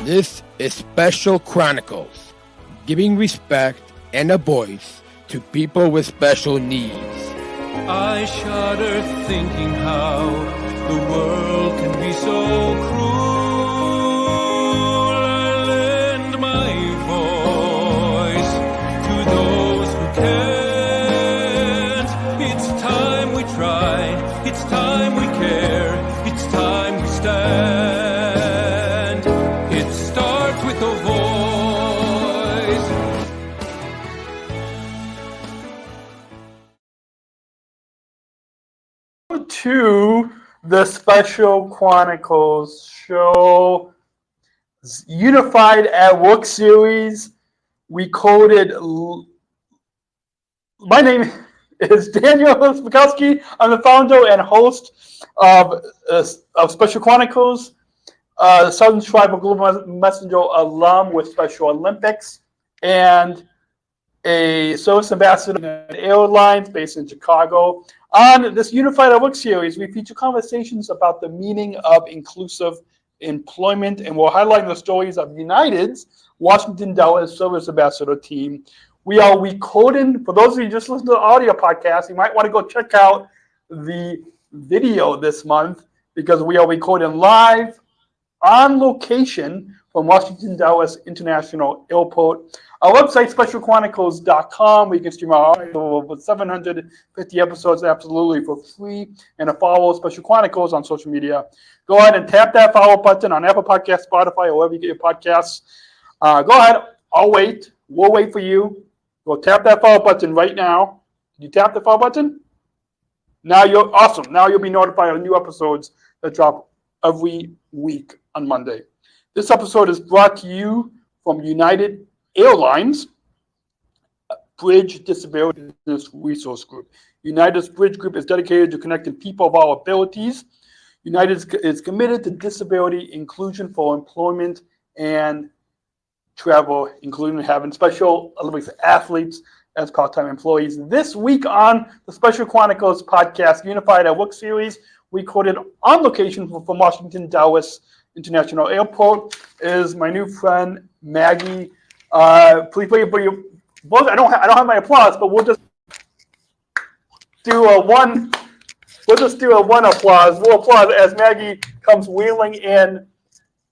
This is Special Chronicles, giving respect and a voice to people with special needs. I shudder thinking how the world can be so cruel. I lend my voice to those who can't. It's time we try, it's time we care, it's time we stand. It starts with a voice. To the Special Chronicles show, Unified at Work series. We quoted. My name is Daniel Smrokowski. I'm the founder and host of Special Chronicles, Southern Tribal Global Messenger alum with Special Olympics, and a service ambassador at United Airlines based in Chicago. On this Unified at Work series, we feature conversations about the meaning of inclusive employment, and we're highlighting the stories of United's Washington Dallas Service Ambassador team. We are recording, for those of you just listening to the audio podcast, you might want to go check out the video this month because we are recording live on location from Washington Dallas International Airport. Our website, specialchronicles.com, where you can stream our over 750 episodes absolutely for free, and to follow Special Chronicles on social media. Go ahead and tap that follow button on Apple Podcasts, Spotify, or wherever you get your podcasts. Go ahead. I'll wait. We'll wait for you. Go tap that follow button right now. Did you tap the follow button? Now you're awesome. Now you'll be notified of new episodes that drop every week on Monday. This episode is brought to you from United Airlines Bridge Disability Business Resource Group. United's Bridge Group is dedicated to connecting people of all abilities. United is committed to disability inclusion for employment and travel, including having Special Olympics athletes as part-time employees. This week on the Special Chronicles podcast, Unified at Work series, we quoted on location from Washington Dallas International Airport is my new friend Maggie. Please wait for your. I don't have my applause, but we'll just do a one. We'll just do a one applause. We'll applaud as Maggie comes wheeling in.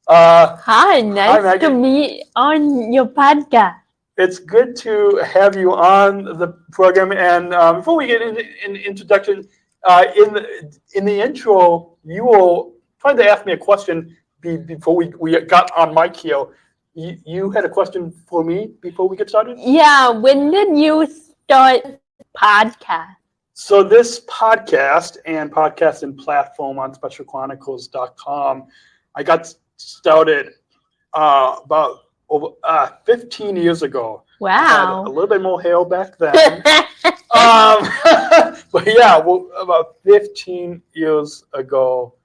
Hi, nice to meet on your podcast. It's good to have you on the program. And before we get into introduction, in the intro, you were trying to ask me a question before we got on mic here. You had a question for me before we get started? Yeah, when did you start podcast? So this podcast and podcasting platform on specialchronicles.com, I got started about over 15 years ago. Wow. I had a little bit more hair back then. But yeah, about 15 years ago.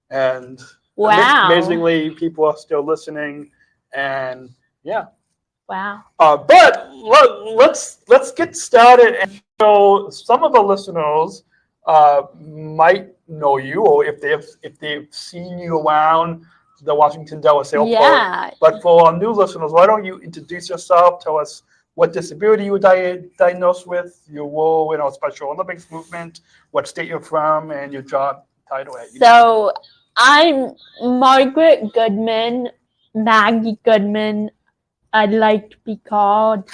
And wow. Amazingly, people are still listening. And yeah. Wow. But let's get started. And so some of the listeners might know you, or if they've seen you around the Washington Dallas Airport. Yeah. But for our new listeners, why don't you introduce yourself? Tell us what disability you were diagnosed with, your role in our Special Olympics movement, what state you're from, and your job title at United. So I'm Margaret Goodman. Maggie Goodman, I'd like to be called,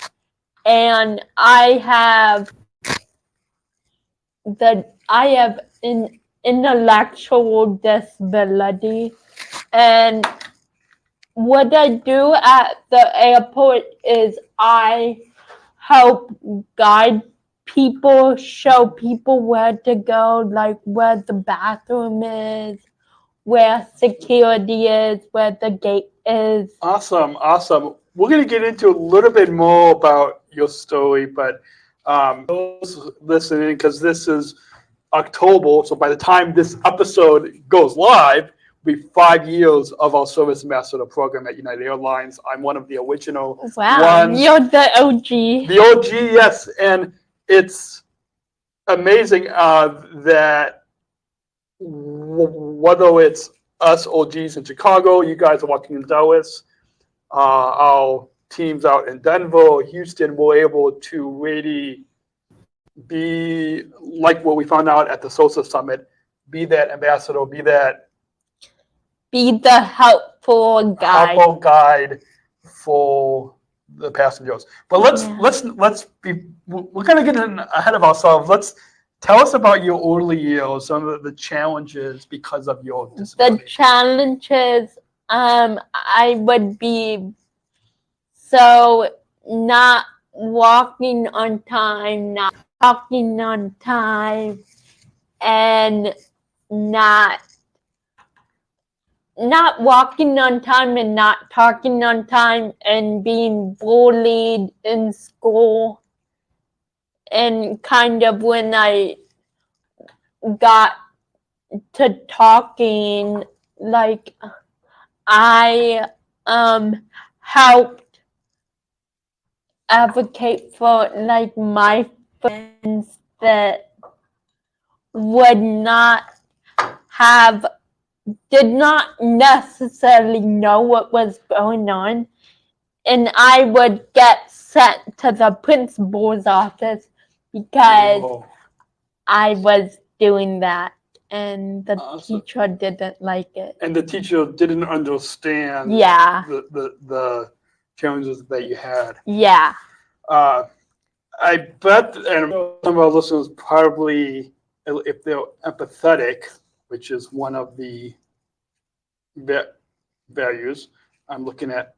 and I have an intellectual disability, and what I do at the airport is I help guide people, show people where to go, like where the bathroom is, where security is, where the gate is. Awesome. We're going to get into a little bit more about your story, but those listening, because this is October, so by the time this episode goes live, will be 5 years of our Service Ambassador program at United Airlines. I'm one of the original ones. You're the OG. The OG, yes. And it's amazing that whether it's us OGs in Chicago, you guys are watching in Dallas, our teams out in Denver, Houston, were able to really be like what we found out at the SOSA summit, be that ambassador, be the helpful guide for the passengers. But let's be, we're going to get ahead of ourselves. Let's tell us about your early years, some of the challenges because of your disability. The challenges, I would be not walking on time, not talking on time, and not walking on time and not talking on time, and being bullied in school. And kind of when I got to talking, like I helped advocate for like my friends that did not necessarily know what was going on, and I would get sent to the principal's office because I was doing that, and the teacher didn't like it. And the teacher didn't understand the challenges that you had. Yeah. I bet, and some of our listeners probably, if they're empathetic, which is one of the values, I'm looking at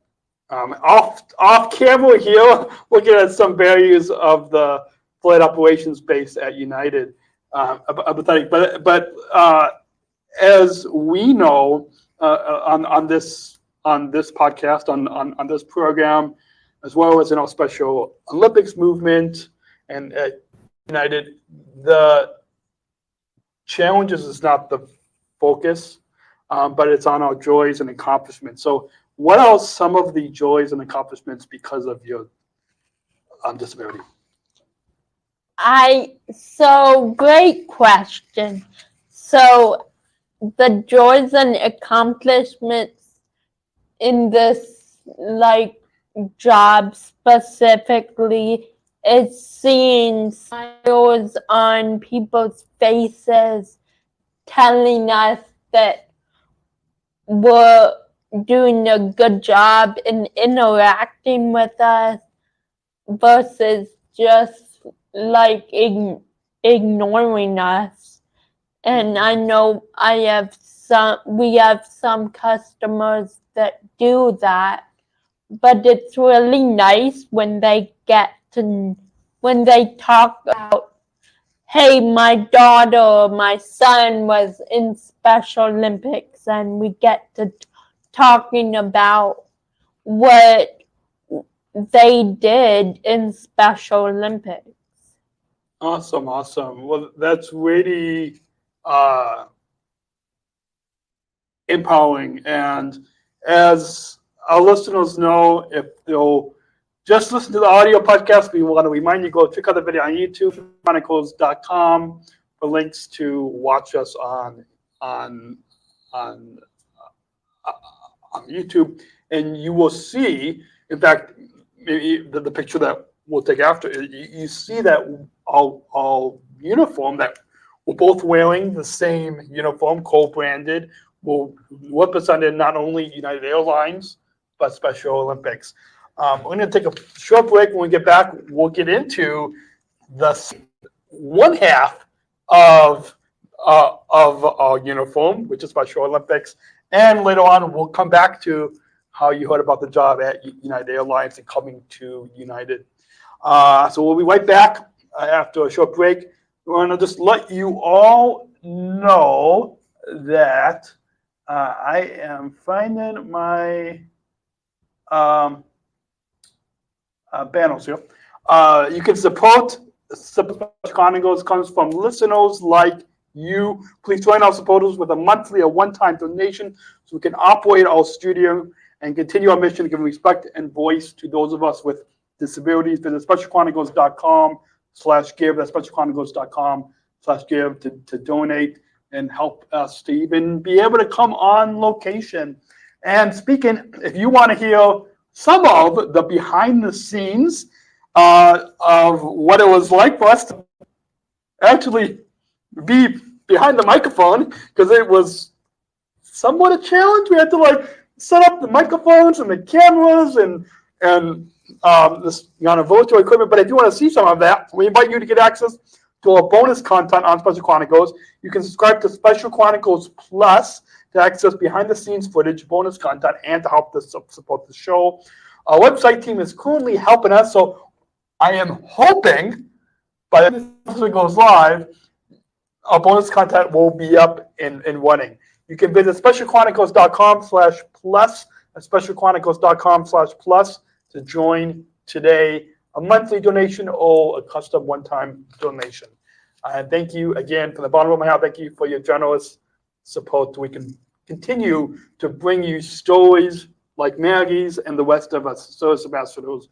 off camera here, looking at some values of the flight operations base at United. Empathetic, but as we know on this podcast, on this program, as well as in our Special Olympics movement and at United, the challenges is not the focus, but it's on our joys and accomplishments. So what are some of the joys and accomplishments because of your disability? Great question. So the joys and accomplishments in this like job specifically is seeing smiles on people's faces, telling us that we're doing a good job in interacting with us versus just like ignoring us. And I know we have some customers that do that, but it's really nice when they talk about, hey, my daughter or my son was in Special Olympics, and we get to talking about what they did in Special Olympics. Awesome. Well, that's really empowering. And as our listeners know, if they'll just listen to the audio podcast, we want to remind you, go check out the video on YouTube, Chronicles.com, for links to watch us on YouTube. And you will see, in fact, maybe the picture that we'll take after, you see that our uniform, that we're both wearing the same uniform, co-branded, will represent not only United Airlines, but Special Olympics. We're going to take a short break. When we get back, we'll get into the one half of our uniform, which is Special Olympics. And later on, we'll come back to how you heard about the job at United Airlines and coming to United. So we'll be right back after a short break. We're going to just let you all know that I am finding my banners here. You can support Chronicles, comes from listeners like you. Please join our supporters with a monthly or one-time donation so we can operate our studio and continue our mission to give respect and voice to those of us with disabilities. Visit specialchronicles.com/give. That's specialchronicles.com/give to donate and help us to even be able to come on location. And speaking, if you want to hear some of the behind the scenes of what it was like for us to actually be behind the microphone, because it was somewhat a challenge. We had to like set up the microphones and the cameras and this virtual equipment. But if you want to see some of that, we invite you to get access to our bonus content on Special Chronicles. You can subscribe to Special Chronicles Plus to access behind the scenes footage, bonus content, and to help us support the show. Our website team is currently helping us, so I am hoping by the time this goes live, our bonus content will be up and running. You can visit specialchronicles.com/plus and specialchronicles.com/plus to join today. A monthly donation or a custom one-time donation. And thank you again from the bottom of my heart. Thank you for your generous support. We can continue to bring you stories like Maggie's and the rest of us SOSA ambassadors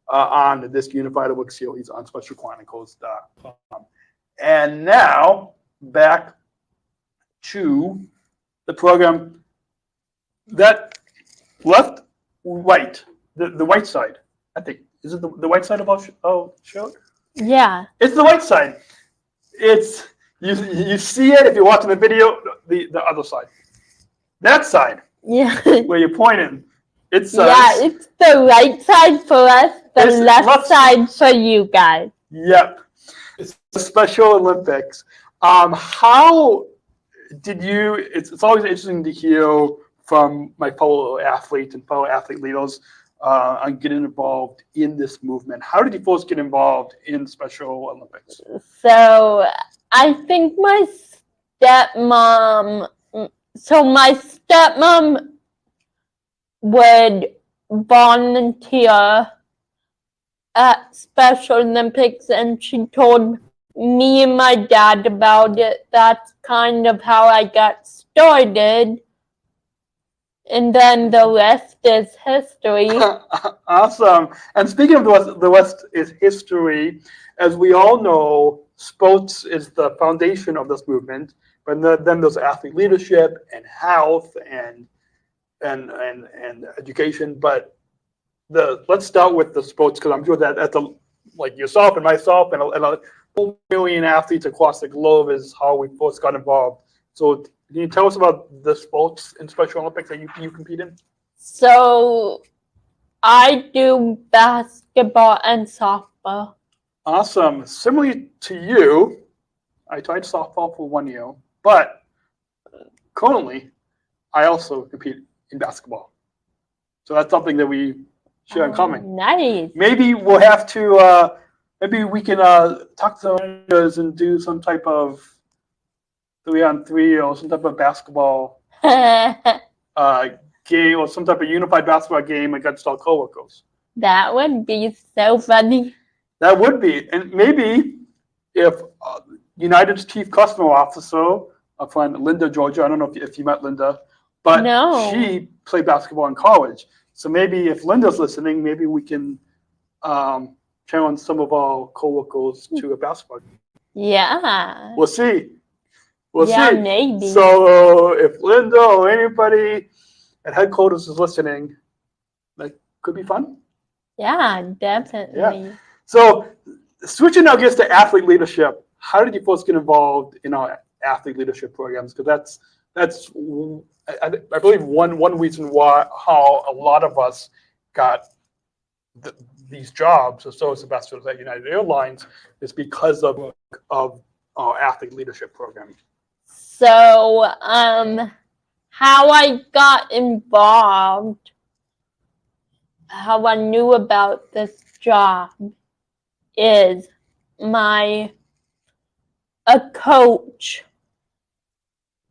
on this Unified Book series on specialchronicles.com. And now back to the program that left, right, the right side, I think. Is it the right side of our show? Yeah. It's the right side. It's you see it if you're watching the video, the other side. That side. Yeah. Where you're pointing. It's it's the right side for us, the left side for you guys. Yep. It's the Special Olympics. How did you? It's always interesting to hear from my fellow athletes and fellow athlete leaders on getting involved in this movement. How did you first get involved in Special Olympics? So I think my stepmom would volunteer at Special Olympics, and she told me and my dad about it. That's kind of how I got started. And then the rest is history. Awesome. And speaking of the rest is history, as we all know, sports is the foundation of this movement. But then there's athlete leadership and health and education. But let's start with the sports, because I'm sure that like yourself and myself and a million athletes across the globe is how we first got involved. So can you tell us about the sports in Special Olympics that you compete in? So I do basketball and softball. Awesome. Similarly to you, I tried softball for 1 year, but currently I also compete in basketball. So that's something that we share in common. Nice. Maybe we'll have to, maybe we can talk to others and do some type of 3-on-3 or some type of basketball game or some type of unified basketball game against our coworkers. That would be so funny. That would be. And maybe if United's chief customer officer, our friend Linda Georgia, I don't know if you met Linda, but she played basketball in college. So maybe if Linda's listening, maybe we can challenge some of our coworkers to a basketball game. Yeah. We'll see. We'll see. Maybe. So if Linda or anybody at headquarters is listening, that could be fun. Yeah, definitely. Yeah. So switching now gears to athlete leadership, how did you first get involved in our athlete leadership programs? Because that's I believe one reason why how a lot of us got these jobs as SOSA ambassadors at United Airlines is because of our athlete leadership program. So, how I got involved, how I knew about this job is a coach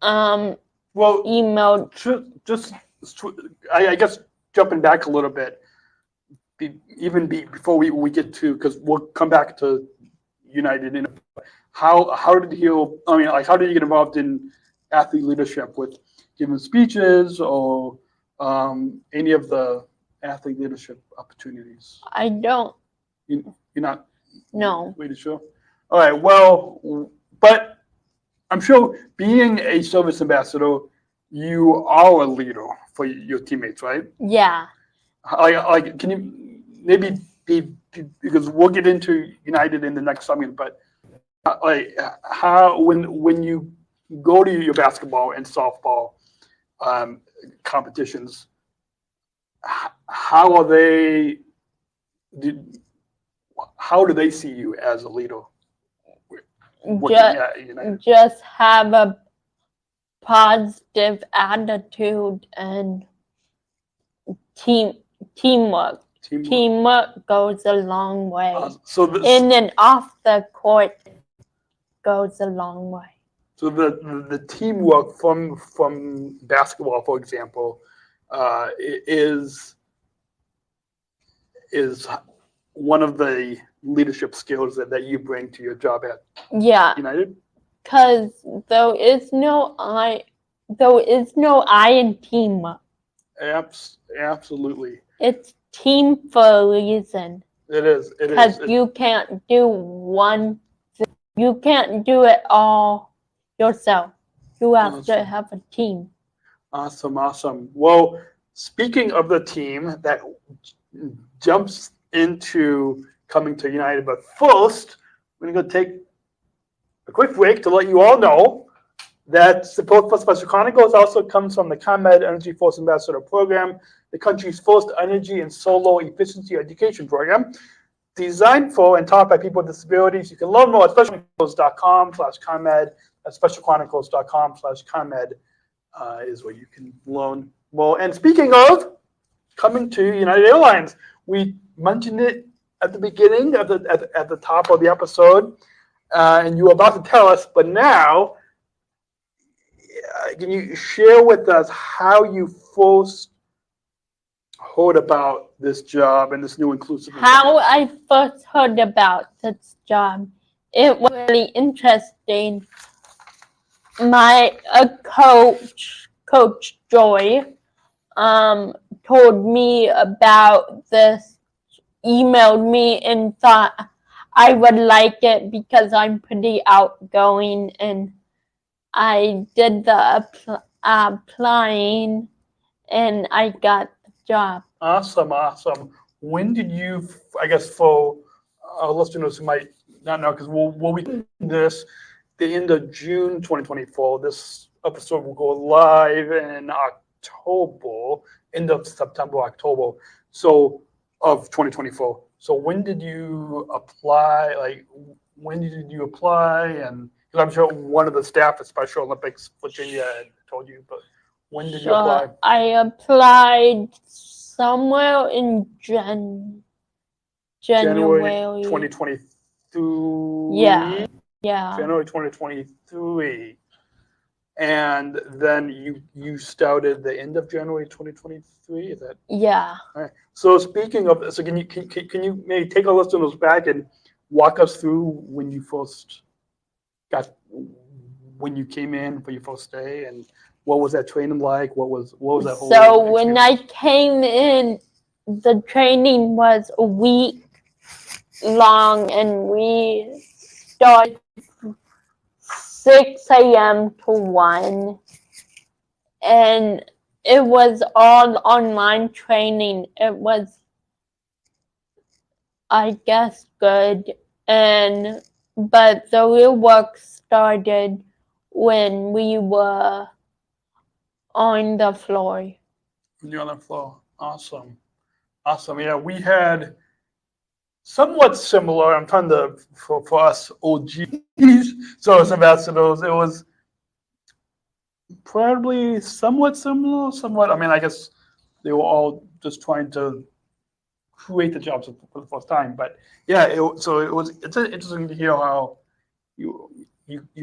emailed. I guess jumping back a little bit, before we get to, because we'll come back to United. How did you get involved in athlete leadership with giving speeches or any of the athlete leadership opportunities? I don't. You're not? No. Really sure? All right. Well, but I'm sure being a service ambassador, you are a leader for your teammates, right? Yeah. Can you maybe because we'll get into United in the next segment, but how when you go to your basketball and softball competitions, how do they see you as a leader? Just have a positive attitude and teamwork. Teamwork goes a long way. In and off the court goes a long way. So the teamwork from basketball, for example, is one of the leadership skills that you bring to your job at United? Because there is no I in teamwork. Absolutely. It's team for a reason. It is. Because you can't do one thing. You can't do it all yourself. You have to have a team. Awesome. Well, speaking of the team, that jumps into coming to United. But first, we're going to take a quick break to let you all know that support for Special Chronicles also comes from the ComEd Energy Force Ambassador Program, the country's first energy and solar efficiency education program, designed for and taught by people with disabilities. You can learn more at specialchronicles.com/ComEd. At specialchronicles.com/ComEd is where you can learn more. And speaking of coming to United Airlines, we mentioned it at the beginning, at the top of the episode, and you were about to tell us, but now, can you share with us how you first heard about this job and this new inclusive? How I first heard about this job, it was really interesting. My Coach Joy, told me about this, emailed me, and thought I would like it because I'm pretty outgoing, and I did the applying, and I got the job. Awesome. When did you, I guess for our listeners who might not know, because we'll be doing this the end of June 2024. This episode will go live in October, end of September, October, so of 2024. So when did you apply? And because I'm sure one of the staff at Special Olympics Virginia had told you, but when did you apply? I applied somewhere in January 2023. Yeah. January 2023. And then you started the end of January 2023. Is that? Yeah. All right. So speaking of, can you maybe take our listeners back and walk us through when you came in for your first day, and what was that training like? What was that whole? So when I came in, the training was a week long, and we started 6 a.m. to 1, and it was all online training. It was, I guess, good, but the real work started when we were on the floor. You're on the floor. Awesome. Yeah, we had somewhat similar. I'm trying to for us OGs, so as ambassadors, it was probably somewhat similar. I mean, I guess they were all just trying to create the jobs for the first time. But yeah, it's interesting to hear how you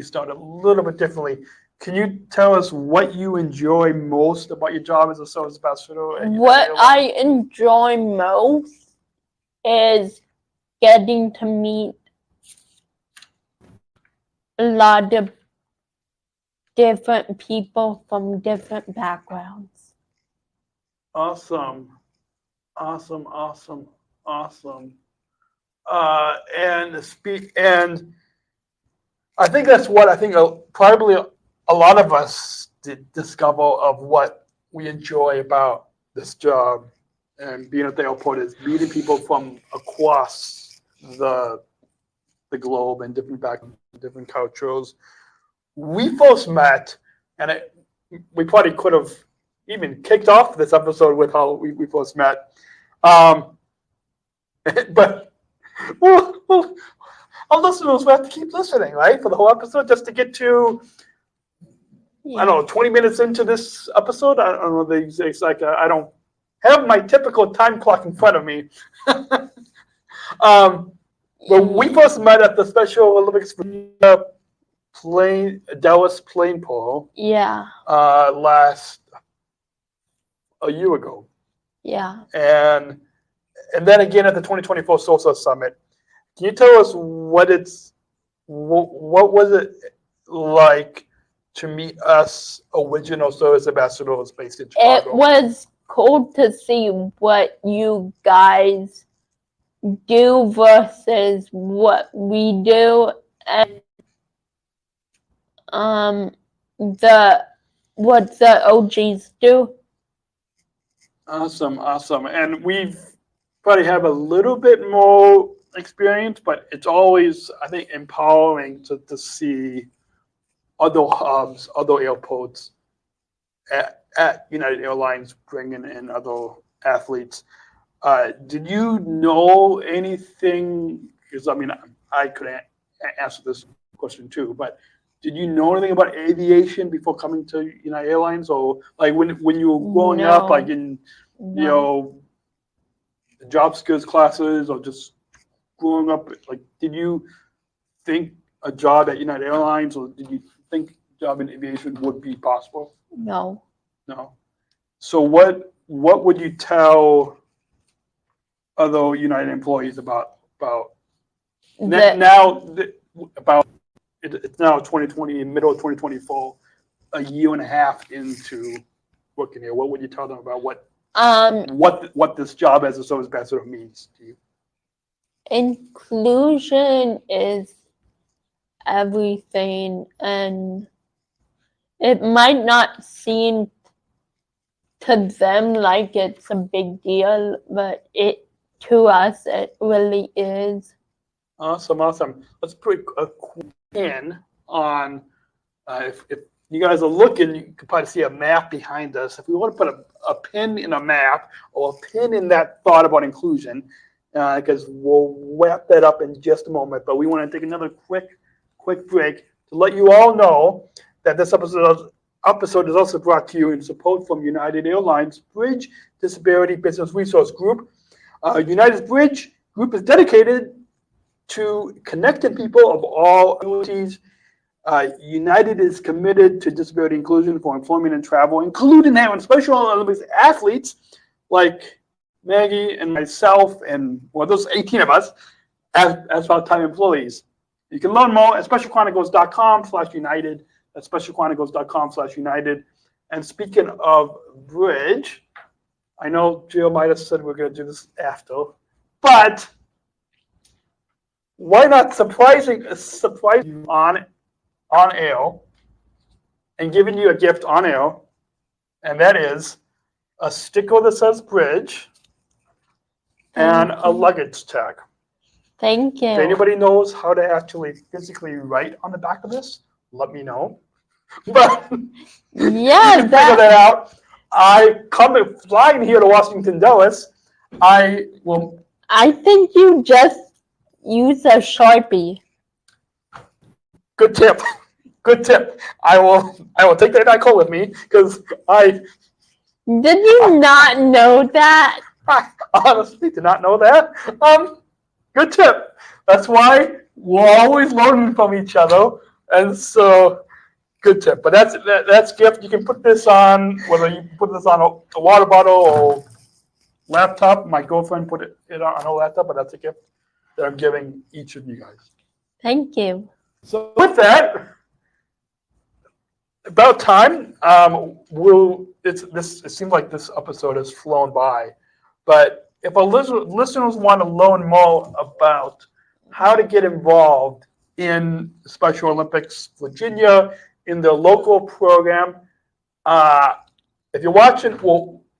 started a little bit differently. Can you tell us what you enjoy most about your job as a sales ambassador? What I enjoy most is getting to meet a lot of different people from different backgrounds. Awesome. And I think that's what probably a lot of us did discover of what we enjoy about this job. and being at the airport is meeting people from across the globe and different backgrounds, different cultures. We first met, and we probably could have even kicked off this episode with how we first met. But our listeners will have to keep listening, right, for the whole episode, just to get to, I don't know, 20 minutes into this episode. I don't know, it's like I don't have my typical time clock in front of me. When we first met at the Special Olympics Dallas plane pole, last a year ago, and then again at the 2024 SOSA Summit. Can you tell us what was it like to meet us original service ambassadors based in Chicago? It was cool to see what you guys do versus what we do, and what the OGs do. Awesome. And we've probably have a little bit more experience, but it's always, I think, empowering to see other hubs, other airports at United Airlines bringing in other athletes. Did you know anything? Because I could answer this question too, but did you know anything about aviation before coming to United Airlines, or like when you were growing up, like in job skills classes, or just growing up, like did you think a job at United Airlines, or did you think a job in aviation would be possible? No. So what would you tell other United employees about it's now 2020, middle of 2024, a year and a half into working here? What would you tell them about what this job as a service ambassador means to you? Inclusion is everything, and it might not seem to them like it's a big deal, but to us it really is. Awesome. Let's put a pin on, if you guys are looking, you can probably see a map behind us. If we want to put a pin in a map, or a pin in that thought about inclusion, because we'll wrap that up in just a moment, but we want to take another quick break to let you all know that this episode is also brought to you in support from United Airlines Bridge Disability Business Resource Group. United's Bridge Group is dedicated to connecting people of all abilities. United is committed to disability inclusion for employment and travel, including having Special Olympics athletes like Maggie and myself, and those 18 of us as part-time employees. You can learn more at specialchronicles.com/United. That's specialchronicles.com/United. And speaking of Bridge, I know Jill might have said we're going to do this after, but why not surprise you on air and giving you a gift on air, and that is a sticker that says Bridge and a luggage tag. Thank you. If anybody knows how to actually physically write on the back of this, let me know. But yeah, figure that out. I come flying here to Washington Dulles. I think you just use a Sharpie. Good tip. I will take that call with me, because Did you not know that? I honestly did not know that. Good tip. That's why we're always learning from each other, and so good tip. But that's gift. You can put this on, whether you put this on a water bottle or laptop. My girlfriend put it on her laptop, but that's a gift that I'm giving each of you guys. Thank you. So with that, about time. It seems like this episode has flown by, but if our listeners want to learn more about how to get involved in Special Olympics Virginia in the local program, if you're watching,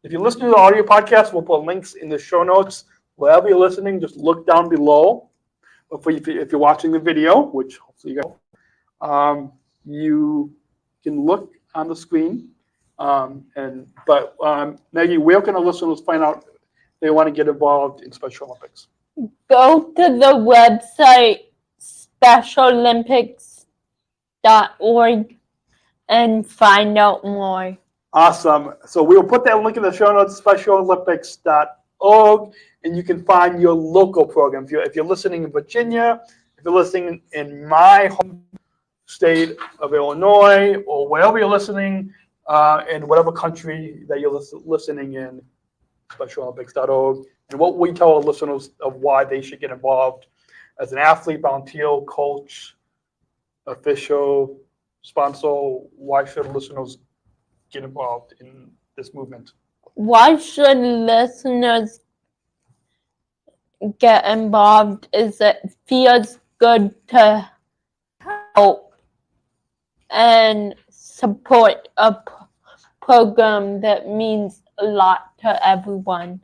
If you're listening to the audio podcast, we'll put links in the show notes. Wherever you're listening, just look down below. If you're watching the video, which hopefully you guys, you can look on the screen. But Maggie, where can our listeners find out if they want to get involved in Special Olympics? Go to the website specialolympics.org and find out more. Awesome. So we will put that link in the show notes, specialolympics.org, and you can find your local program. If you're listening in Virginia, if you're listening in my home state of Illinois, or wherever you're listening, in whatever country that you're listening in, specialolympics.org. And what we tell our listeners of why they should get involved as an athlete, volunteer, coach, official, sponsor, why should listeners get involved in this movement? Why should listeners get involved is it feels good to help and support a program that means a lot to everyone.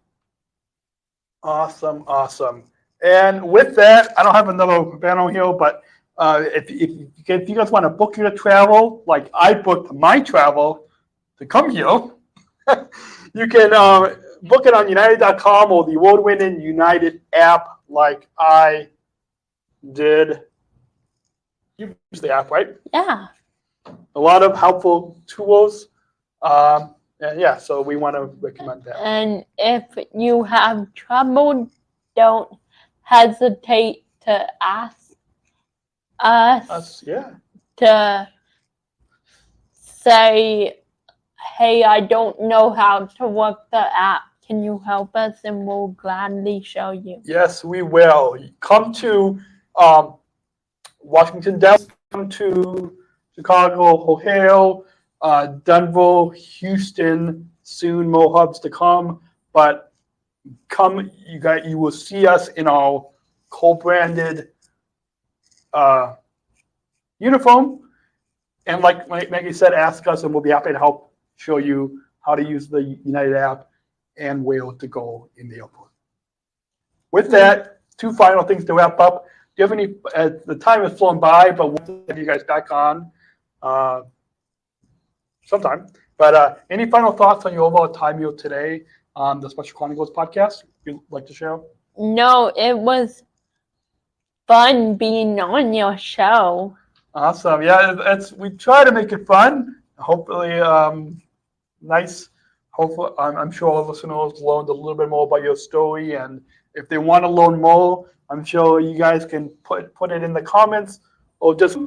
Awesome, awesome. And with that, I don't have another banner here, but if you guys want to book your travel, like I booked my travel to come here, you can book it on United.com or the award-winning United app like I did. You use the app, right? Yeah. A lot of helpful tools. And yeah, so we want to recommend that. And if you have trouble, don't hesitate to ask us to say, hey, I don't know how to work the app. Can you help us? And we'll gladly show you. Yes, we will. Come to Washington, D.C., come to Chicago, Ohio, Denver, Houston, soon more hubs to come. But come, you will see us in our co-branded uniform. And like Maggie said, ask us and we'll be happy to help show you how to use the United app and where to go in the airport. With that, two final things to wrap up. Do you have any, the time has flown by, but we'll have you guys back on sometime. But any final thoughts on your overall time here today on the Special Chronicles podcast you'd like to share? No, it was fun being on your show. Awesome. Yeah, we try to make it fun. Hopefully, nice. Hopefully, I'm sure our listeners learned a little bit more about your story, and if they want to learn more, I'm sure you guys can put it in the comments, or just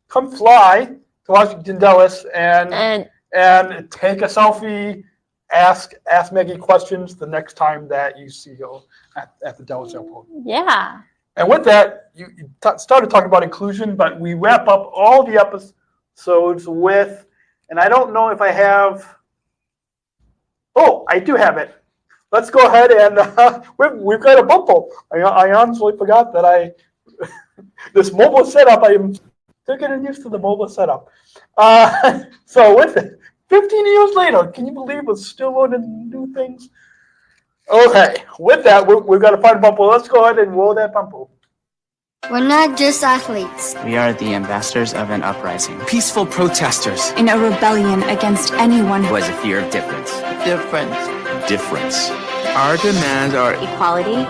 come fly to Washington, D.C. and take a selfie. Ask Maggie questions the next time that you see her at the Dallas airport. Yeah. And with that, you started talking about inclusion, but we wrap up all the episodes with, and I don't know if I have. Oh, I do have it. Let's go ahead and we've got a bumble. I honestly forgot that this mobile setup. I'm still getting used to the mobile setup. So with it, 15 years later, can you believe we're still learning new things? Okay, with that, we've got to find a bumble. Let's go ahead and roll that bumble. We're not just athletes. We are the ambassadors of an uprising. Peaceful protesters. In a rebellion against anyone who has a fear of difference. Difference. Our demands are Equality.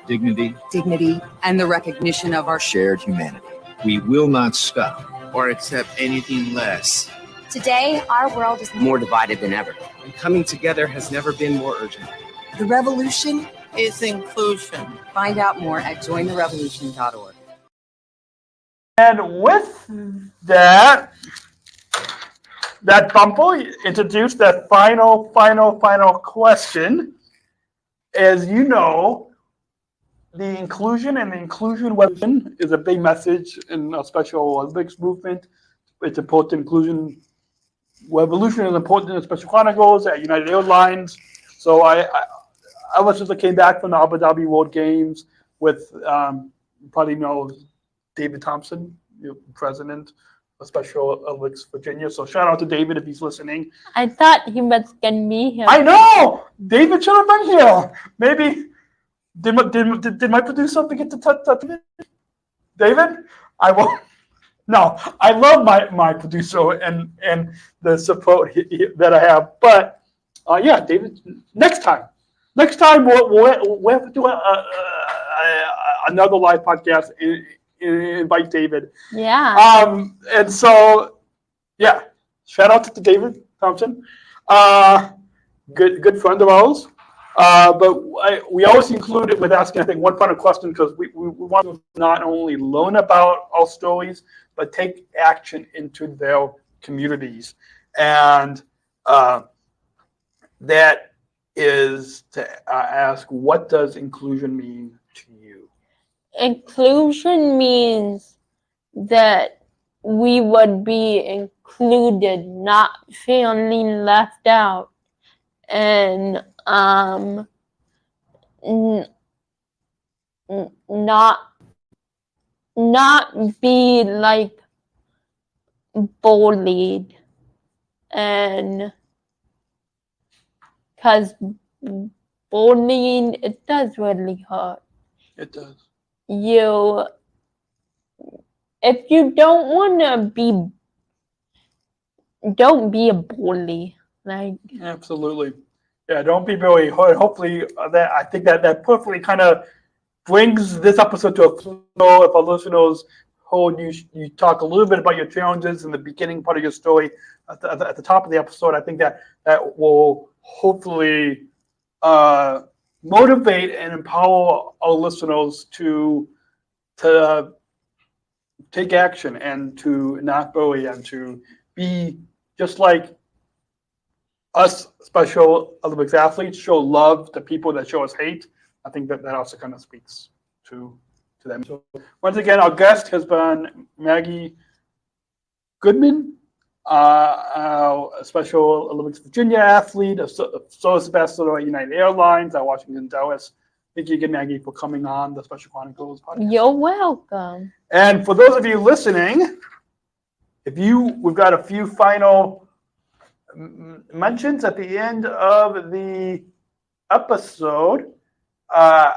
Dignity, and the recognition of our shared humanity. We will not stop or accept anything less. Today, our world is More divided than ever. And coming together has never been more urgent. The revolution is inclusion. Find out more at jointherevolution.org. And with that bumble introduced that final question. As you know, the inclusion and the inclusion weapon is a big message in our Special Olympics movement. It's important. Inclusion revolution is important in the Special Chronicles at United Airlines. So I recently came back from the Abu Dhabi World Games with, you probably know David Thompson, president of Special Olympics Virginia. So shout out to David if he's listening. I thought he was gonna be here. I know! David should have been here. Maybe, did my producer forget to touch it? David? I won't. No, I love my producer and the support that I have. But, yeah, David, next time we'll have to do another live podcast and invite David. Yeah. And so, yeah, shout out to David Thompson, good friend of ours. But we always include it with asking, I think, one final question, because we want to not only learn about our stories, but take action into their communities. And that is to ask, what does inclusion mean to you? Inclusion means that we would be included, not feeling left out, and not be like bullied, and because bullying, it does really hurt. It does. If you don't want to be, don't be a bully. Like, absolutely. Yeah, don't be bullied. Hopefully that, I think that perfectly kind of brings this episode to a close. If our listeners heard you talk a little bit about your challenges in the beginning part of your story at the top of the episode, I think that will hopefully motivate and empower our listeners to take action and to not bully and to be just like us Special Olympics athletes, show love to people that show us hate. I think that also kind of speaks to them. So once again, our guest has been Margaret Goodman, our Special Olympics Virginia athlete, a SOSA ambassador at United Airlines at Washington, Dallas. Thank you again, Maggie, for coming on the Special Chronicles podcast. You're welcome. And for those of you listening, we've got a few final mentions at the end of the episode. I've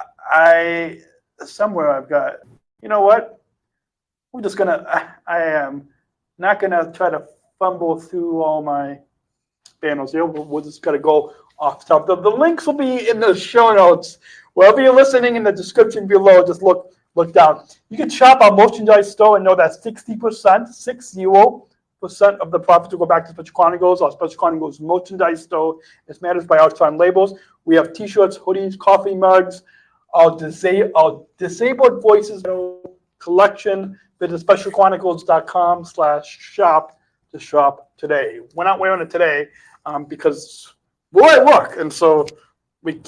got, you know what? I am not gonna try to fumble through all my panels here. We're just gonna go off the top. The links will be in the show notes. Wherever you're listening, in the description below, just look down. You can shop our merchandise store and know that 60% of the profits will go back to Special Chronicles. Our Special Chronicles merchandise store is managed by Artron Labels. We have t-shirts, hoodies, coffee mugs, our Disabled Voices collection. Visit specialchronicles.com/shop to shop today. We're not wearing it today because we're at work, and so we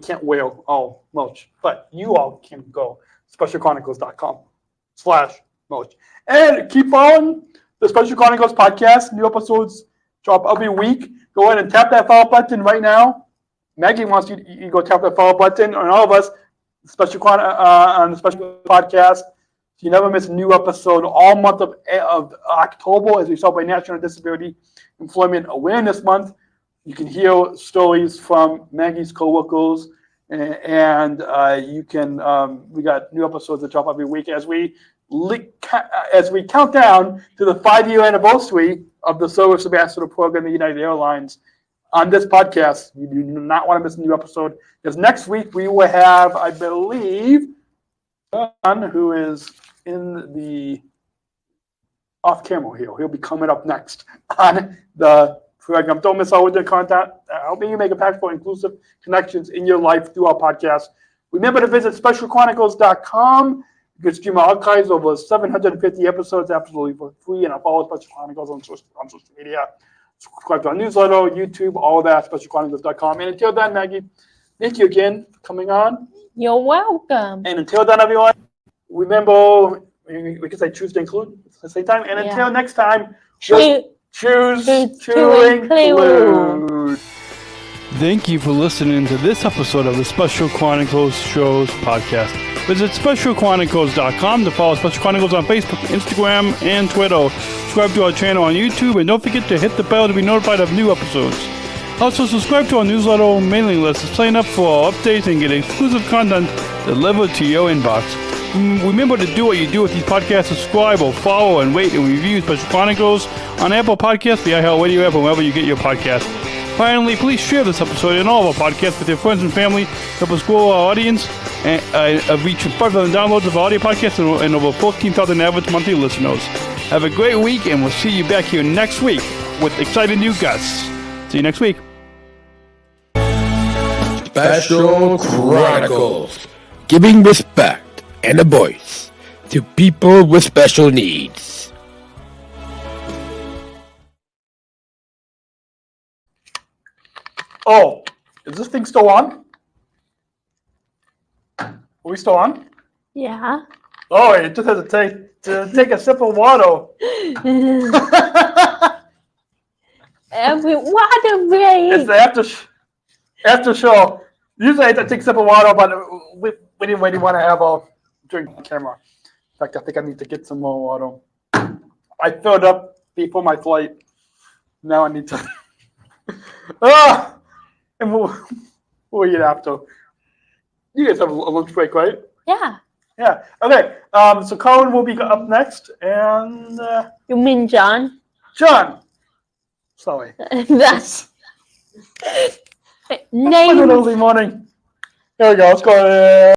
can't wear all merch. But you all can go specialchronicles.com/merch. And keep on the Special Chronicles podcast. New episodes drop every week. Go ahead and tap that follow button right now. Maggie wants you to go tap that follow button on all of us, on the Special podcast. So you never miss a new episode all month of October as we celebrate National Disability Employment Awareness Month. You can hear stories from Maggie's coworkers, and you can. We got new episodes that drop every week as we count down to the 5-year anniversary of the Service Ambassador Program at United Airlines. On this podcast, you do not want to miss a new episode, because next week we will have, I believe, John, who is in the off camera here. He'll be coming up next on the program. Don't miss out with the content. Helping you make impactful, inclusive connections in your life through our podcast. Remember to visit specialchronicles.com. You can stream our archives over 750 episodes absolutely for free, and follow Special Chronicles on social media. Subscribe to our newsletter, YouTube, all of that, specialchronicles.com. And until then, Maggie, thank you again for coming on. You're welcome. And until then, everyone, remember, we can say choose to include at the same time. And until next time, choose to include. Thank you for listening to this episode of the Special Chronicles Shows podcast. Visit specialchronicles.com to follow Special Chronicles on Facebook, Instagram, and Twitter. Subscribe to our channel on YouTube, and don't forget to hit the bell to be notified of new episodes. Also, subscribe to our newsletter mailing list to sign up for our updates and get exclusive content delivered to your inbox. Remember to do what you do with these podcasts. Subscribe or follow and rate and review Special Chronicles on Apple Podcasts, the iHeartRadio app, or wherever you get your podcasts. Finally, please share this episode and all of our podcasts with your friends and family. Help us grow our audience and reach 5,000 downloads of our audio podcasts and over 14,000 average monthly listeners. Have a great week, and we'll see you back here next week with exciting new guests. See you next week. Special Chronicles, giving respect and a voice to people with special needs. Oh, is this thing still on? Are we still on? Yeah. Oh, it just has to take a sip of water. Every water break. It's the after show. Usually I take a sip of water, but we didn't really want to have a drink on camera. In fact, I think I need to get some more water. I filled up before my flight. Now I need to. And we'll eat after. You guys have a lunch break, right? Yeah. Yeah. Okay. So Colin will be up next, and You mean John? John. Sorry. That's Name. Early morning. Here we go. Let's go.